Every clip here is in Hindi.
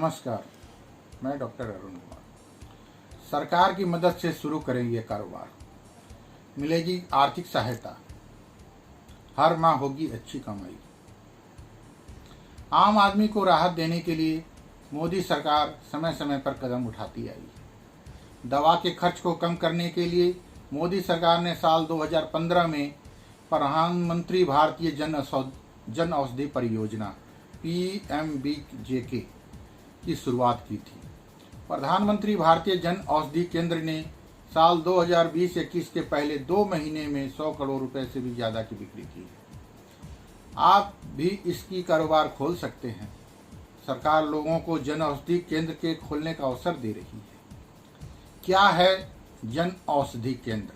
नमस्कार, मैं डॉक्टर अरुण कुमार। सरकार की मदद से शुरू करेंगे कारोबार, मिलेगी आर्थिक सहायता, हर माह होगी अच्छी कमाई। आम आदमी को राहत देने के लिए मोदी सरकार समय समय पर कदम उठाती आई। दवा के खर्च को कम करने के लिए मोदी सरकार ने साल 2015 में प्रधानमंत्री भारतीय जन औषधि परियोजना PMBJK की शुरुआत की थी। प्रधानमंत्री भारतीय जन औषधि केंद्र ने साल 2020-21 के पहले 2 महीने में 100 करोड़ रुपए से भी ज़्यादा की बिक्री की है। आप भी इसकी कारोबार खोल सकते हैं। सरकार लोगों को जन औषधि केंद्र के खोलने का अवसर दे रही है। क्या है जन औषधि केंद्र?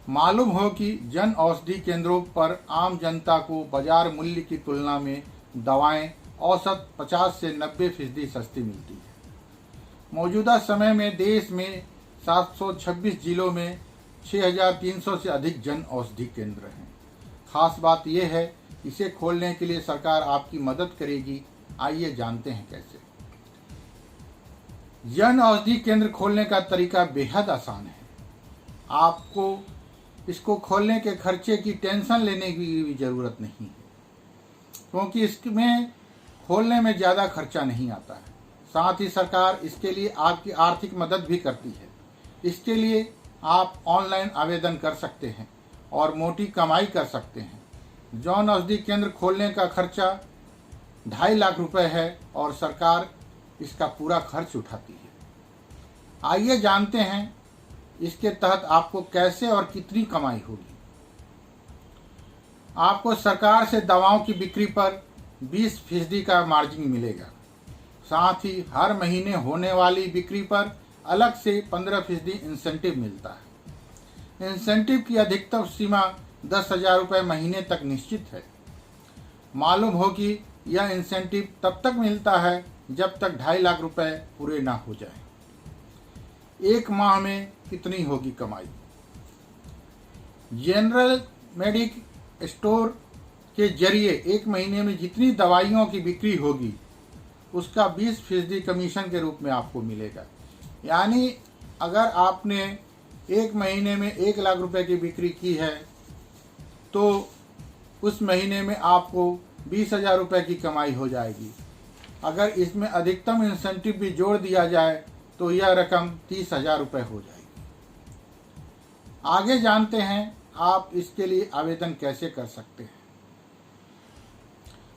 मालूम हो कि जन औषधि केंद्रों पर आम जनता को बाजार मूल्य की तुलना में दवाएं औसत 50 से 90% सस्ती मिलती है। मौजूदा समय में देश में 726 जिलों में 6300 से अधिक जन औषधि केंद्र हैं। खास बात यह है, इसे खोलने के लिए सरकार आपकी मदद करेगी। आइए जानते हैं कैसे। जन औषधि केंद्र खोलने का तरीका बेहद आसान है। आपको इसको खोलने के खर्चे की टेंशन लेने की भी ज़रूरत नहीं है, क्योंकि इसमें खोलने में ज़्यादा खर्चा नहीं आता है। साथ ही सरकार इसके लिए आपकी आर्थिक मदद भी करती है। इसके लिए आप ऑनलाइन आवेदन कर सकते हैं और मोटी कमाई कर सकते हैं। जन औषधि केंद्र खोलने का खर्चा 2.5 लाख रुपए है और सरकार इसका पूरा खर्च उठाती है। आइए जानते हैं इसके तहत आपको कैसे और कितनी कमाई होगी। आपको सरकार से दवाओं की बिक्री पर 20% का मार्जिन मिलेगा। साथ ही हर महीने होने वाली बिक्री पर अलग से 15% इंसेंटिव मिलता है। इंसेंटिव की अधिकतम सीमा 10,000 रुपये महीने तक निश्चित है। मालूम हो कि यह इंसेंटिव तब तक मिलता है जब तक 2.5 लाख रुपए पूरे ना हो जाए। एक माह में कितनी होगी कमाई? जनरल मेडिक स्टोर के जरिए एक महीने में जितनी दवाइयों की बिक्री होगी उसका 20% कमीशन के रूप में आपको मिलेगा। यानी अगर आपने एक महीने में 1 लाख रुपए की बिक्री की है तो उस महीने में आपको 20,000 रुपये की कमाई हो जाएगी। अगर इसमें अधिकतम इंसेंटिव भी जोड़ दिया जाए तो यह रकम 30,000 रुपये हो जाएगी। आगे जानते हैं आप इसके लिए आवेदन कैसे कर सकते हैं।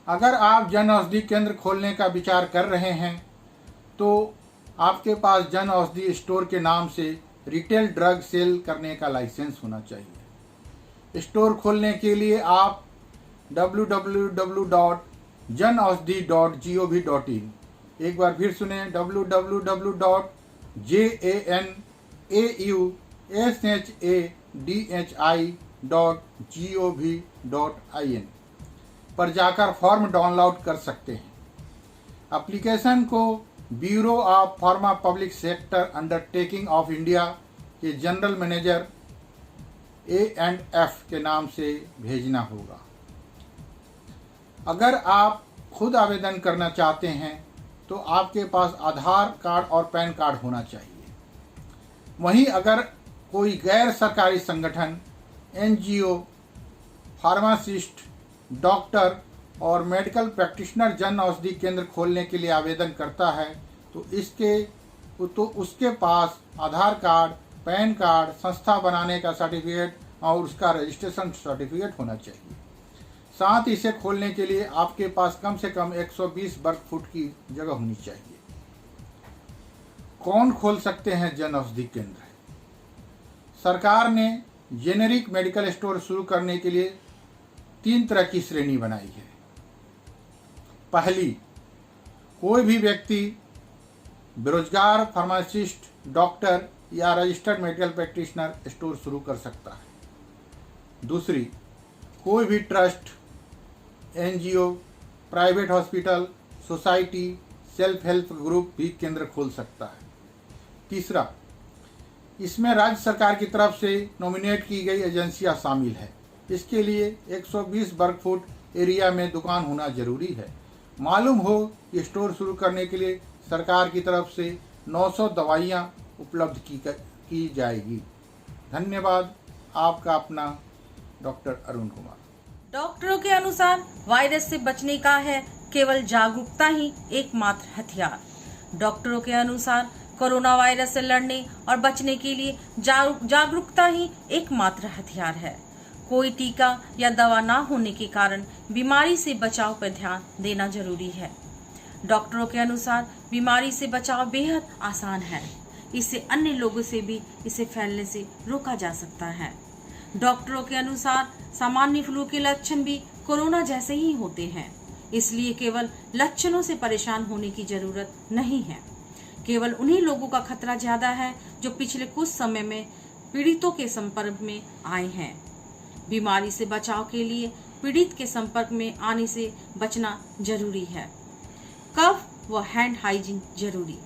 अगर आप जन औषधि केंद्र खोलने का विचार कर रहे हैं तो आपके पास जन औषधि स्टोर के नाम से रिटेल ड्रग सेल करने का लाइसेंस होना चाहिए। स्टोर खोलने के लिए आप www.janaushadhi.gov.in, एक बार फिर सुने, www.janaushadhi.gov.in पर जाकर फॉर्म डाउनलोड कर सकते हैं। एप्लीकेशन को bureau of pharma public sector undertaking of India के जनरल मैनेजर A&F के नाम से भेजना होगा। अगर आप खुद आवेदन करना चाहते हैं तो आपके पास आधार कार्ड और पैन कार्ड होना चाहिए। वहीं अगर कोई गैर सरकारी संगठन, NGO, फार्मासिस्ट, डॉक्टर और मेडिकल प्रैक्टिशनर जन औषधि केंद्र खोलने के लिए आवेदन करता है तो उसके पास आधार कार्ड, पैन कार्ड, संस्था बनाने का सर्टिफिकेट और उसका रजिस्ट्रेशन सर्टिफिकेट होना चाहिए। साथ ही इसे खोलने के लिए आपके पास कम से कम 120 वर्ग फुट की जगह होनी चाहिए। कौन खोल सकते हैं जन औषधि केंद्र? सरकार ने जेनेरिक मेडिकल स्टोर शुरू करने के लिए 3 तरह की श्रेणी बनाई है। पहली, कोई भी व्यक्ति बेरोजगार फार्मासिस्ट, डॉक्टर या रजिस्टर्ड मेडिकल प्रैक्टिशनर स्टोर शुरू कर सकता है। दूसरी, कोई भी trust, NGO, private hospital, society, self help group भी केंद्र खोल सकता है। तीसरा, इसमें राज्य सरकार की तरफ से नॉमिनेट की गई एजेंसियां शामिल है। इसके लिए 120 वर्ग फुट एरिया में दुकान होना जरूरी है। मालूम हो ये स्टोर शुरू करने के लिए सरकार की तरफ से 900 दवाइयाँ उपलब्ध की जाएगी। धन्यवाद। आपका अपना डॉक्टर अरुण कुमार। डॉक्टरों के अनुसार वायरस से बचने का है केवल जागरूकता ही एकमात्र हथियार। डॉक्टरों के अनुसार कोरोना वायरस से लड़ने और बचने के लिए जागरूकता ही एकमात्र हथियार है। कोई टीका या दवा ना होने के कारण बीमारी से बचाव पर ध्यान देना जरूरी है। डॉक्टरों के अनुसार बीमारी से बचाव बेहद आसान है। इससे अन्य लोगों से भी इसे फैलने से रोका जा सकता है। डॉक्टरों के अनुसार सामान्य फ्लू के लक्षण भी कोरोना जैसे ही होते हैं, इसलिए केवल लक्षणों से परेशान होने की जरूरत नहीं है। केवल उन्हीं लोगों का खतरा ज्यादा है जो पिछले कुछ समय में पीड़ितों के संपर्क में आए हैं। बीमारी से बचाव के लिए पीड़ित के संपर्क में आने से बचना जरूरी है। कफ व हैंड हाइजीन जरूरी।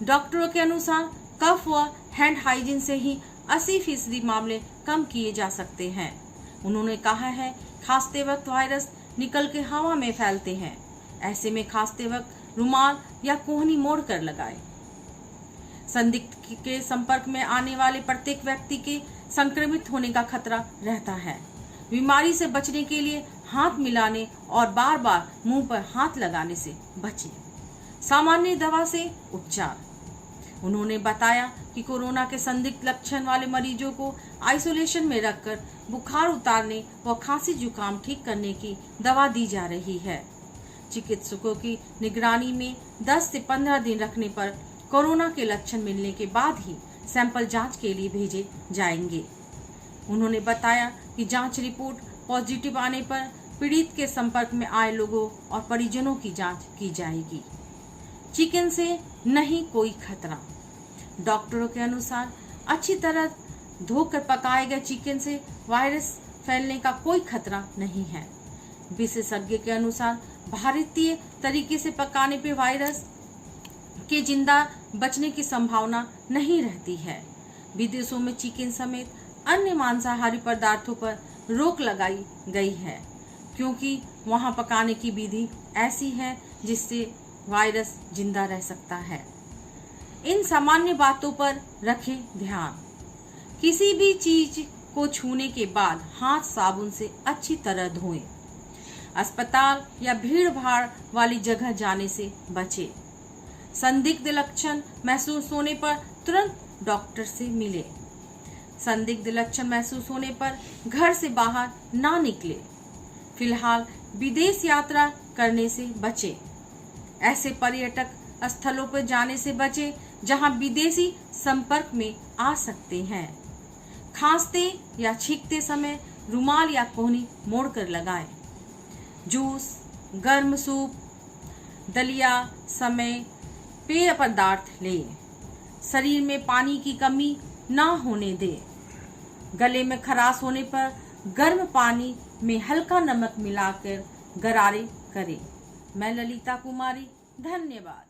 डॉक्टरों के अनुसार कफ व हैंड हाइजीन से ही 80% मामले कम किए जा सकते हैं। उन्होंने कहा है, खांसते वक्त वायरस निकल के हवा में फैलते हैं। ऐसे में खांसते वक्त रुमाल या कोहनी मोड़ कर लगाए। संदिग्ध के संपर्क में आने वाले प्रत्येक व्यक्ति के संक्रमित होने का खतरा रहता है। बीमारी से बचने के लिए हाथ मिलाने और बार बार मुंह पर हाथ लगाने से बचें। सामान्य दवा से उपचार। उन्होंने बताया कि कोरोना के संदिग्ध लक्षण वाले मरीजों को आइसोलेशन में रखकर बुखार उतारने व खांसी जुकाम ठीक करने की दवा दी जा रही है। चिकित्सकों की निगरानी में 10 से 15 दिन रखने पर कोरोना के लक्षण मिलने के बाद ही सैंपल जांच के लिए भेजे जाएंगे। उन्होंने बताया कि जांच रिपोर्ट पॉजिटिव आने पर पीड़ित के संपर्क में आए लोगों और परिजनों की जांच की जाएगी। चिकन से नहीं कोई खतरा। डॉक्टरों के अनुसार अच्छी तरह धोकर पकाए गए चिकन से वायरस फैलने का कोई खतरा नहीं है। विशेषज्ञ के अनुसार भारतीय तरीके से पकाने पे वायरस के जिंदा बचने की संभावना नहीं रहती है। विदेशों में चिकन समेत अन्य मांसाहारी पदार्थों पर रोक लगाई गई है, क्योंकि वहां पकाने की विधि ऐसी है जिससे वायरस जिंदा रह सकता है। इन सामान्य बातों पर रखें ध्यान। किसी भी चीज को छूने के बाद हाथ साबुन से अच्छी तरह धोएं। अस्पताल या भीड़ भाड़ वाली जगह जाने से बचें। संदिग्ध लक्षण महसूस होने पर तुरंत डॉक्टर से मिलें। संदिग्ध लक्षण महसूस होने पर घर से बाहर ना निकले। फिलहाल विदेश यात्रा करने से बचें। ऐसे पर्यटक स्थलों पर जाने से बचें जहां विदेशी संपर्क में आ सकते हैं। खांसते या छींकते समय रुमाल या कोहनी मोड़कर लगाएं। जूस, गर्म सूप, दलिया समय पेय पदार्थ लें। शरीर में पानी की कमी ना होने दें। गले में खराश होने पर गर्म पानी में हल्का नमक मिलाकर गरारे करें। मैं ललिता कुमारी, धन्यवाद।